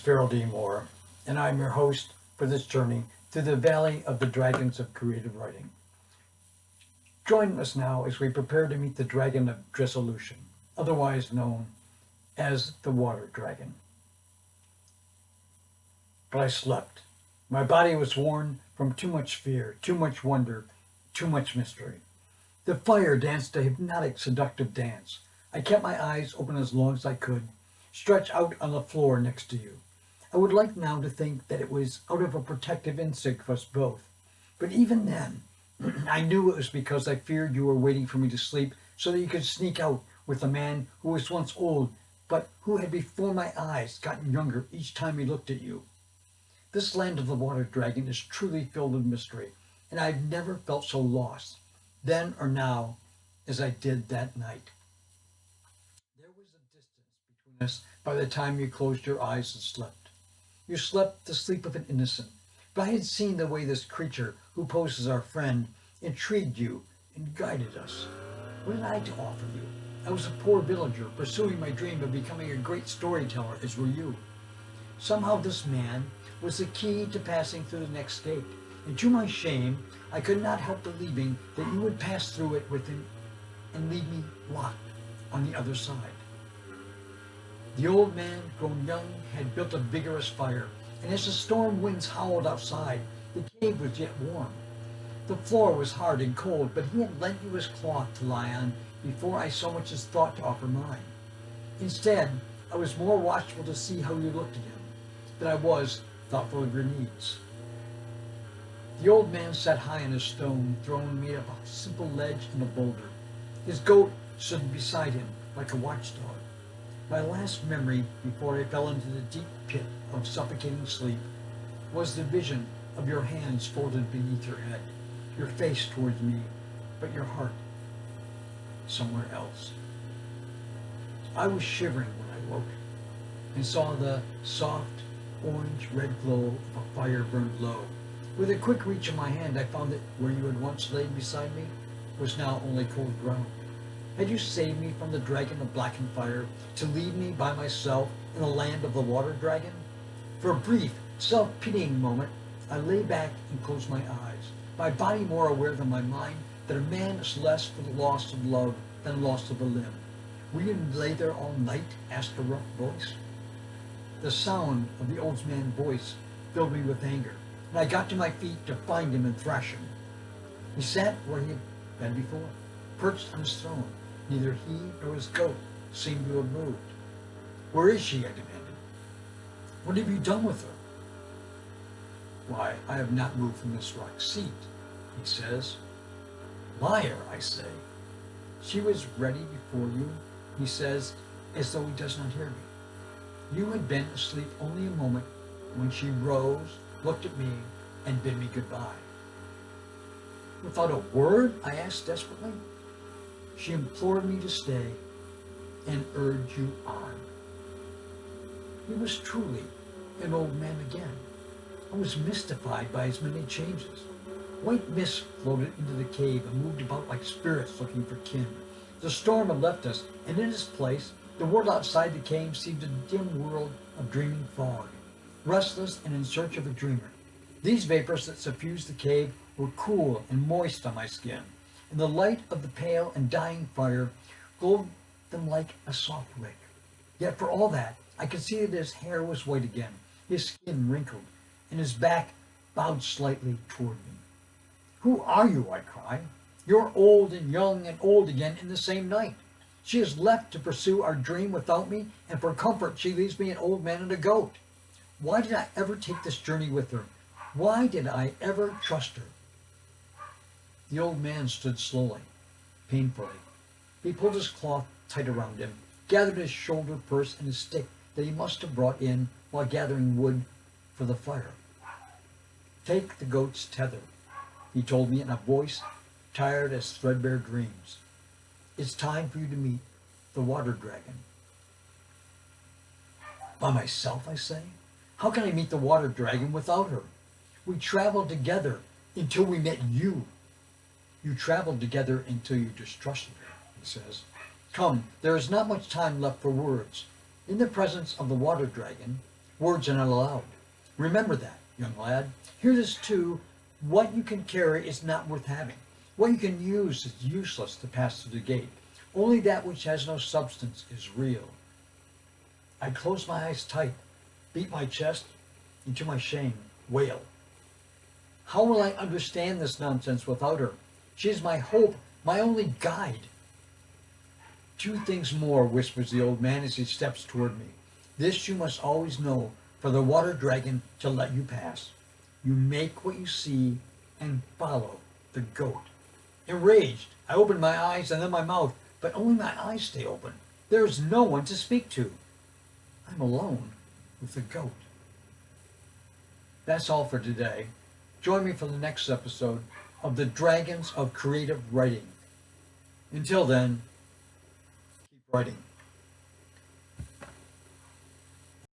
Farrell D. Moore, and I'm your host for this journey through the Valley of the Dragons of Creative Writing. Join us now as we prepare to meet the Dragon of Dissolution, otherwise known as the Water Dragon. But I slept. My body was worn from too much fear, too much wonder, too much mystery. The fire danced a hypnotic, seductive dance. I kept my eyes open as long as I could, stretched out on the floor next to you. I would like now to think that it was out of a protective instinct for us both. But even then, I knew it was because I feared you were waiting for me to sleep so that you could sneak out with a man who was once old, but who had before my eyes gotten younger each time he looked at you. This land of the water dragon is truly filled with mystery, and I've never felt so lost, then or now, as I did that night. There was a distance between us by the time you closed your eyes and slept. You slept the sleep of an innocent, but I had seen the way this creature, who poses our friend, intrigued you and guided us. What had I to offer you? I was a poor villager pursuing my dream of becoming a great storyteller, as were you. Somehow this man was the key to passing through the next gate, and to my shame, I could not help believing that you would pass through it with him and leave me locked on the other side. The old man, grown young, had built a vigorous fire, and as the storm winds howled outside, the cave was yet warm. The floor was hard and cold, but he had lent you his cloth to lie on before I so much as thought to offer mine. Instead, I was more watchful to see how you looked at him than I was thoughtful of your needs. The old man sat high on a stone throne made of a simple ledge and a boulder. His goat stood beside him like a watchdog. My last memory before I fell into the deep pit of suffocating sleep was the vision of your hands folded beneath your head, your face towards me, but your heart somewhere else. I was shivering when I woke and saw the soft orange-red glow of a fire burned low. With a quick reach of my hand, I found that where you had once laid beside me was now only cold ground. Had you saved me from the dragon of blackened fire to leave me by myself in the land of the water dragon? For a brief, self-pitying moment, I lay back and closed my eyes, my body more aware than my mind that a man is less for the loss of love than loss of a limb. Will you lay there all night? Asked a rough voice. The sound of the old man's voice filled me with anger, and I got to my feet to find him and thrash him. He sat where he had been before, perched on his throne. Neither he nor his goat seemed to have moved. Where is she? I demanded. What have you done with her? Why, I have not moved from this rock seat, he says. Liar, I say. She was ready before you, he says, as though he does not hear me. You had been asleep only a moment when she rose, looked at me, and bid me goodbye. Without a word? I asked desperately. She implored me to stay and urged you on. He was truly an old man again. I was mystified by his many changes. White mist floated into the cave and moved about like spirits looking for kin. The storm had left us, and in its place, the world outside the cave seemed a dim world of dreaming fog, restless and in search of a dreamer. These vapors that suffused the cave were cool and moist on my skin, and the light of the pale and dying fire glowed them like a soft wick. Yet for all that, I could see that his hair was white again, his skin wrinkled, and his back bowed slightly toward me. Who are you? I cried. You're old and young and old again in the same night. She has left to pursue our dream without me, and for comfort she leaves me an old man and a goat. Why did I ever take this journey with her? Why did I ever trust her? The old man stood slowly, painfully. He pulled his cloth tight around him, gathered his shoulder purse and his stick that he must have brought in while gathering wood for the fire. Take the goat's tether, he told me in a voice tired as threadbare dreams. It's time for you to meet the water dragon. By myself, I say? How can I meet the water dragon without her? We traveled together until we met you. You traveled together until you distrusted her, he says. Come, there is not much time left for words. In the presence of the water dragon, Words are not allowed. Remember that, young lad. Hear this too. What you can carry is not worth having. What you can use is useless to pass through the gate. Only that which has no substance is real. I close my eyes tight, beat my chest, and to my shame, wail. How will I understand this nonsense without her? She is my hope, my only guide. Two things more, whispers the old man as he steps toward me. This you must always know, for the water dragon shall let you pass. You make what you see and follow the goat. Enraged, I open my eyes and then my mouth, but only my eyes stay open. There is no one to speak to. I'm alone with the goat. That's all for today. Join me for the next episode of The Dragons of Creative Writing. Until then, keep writing.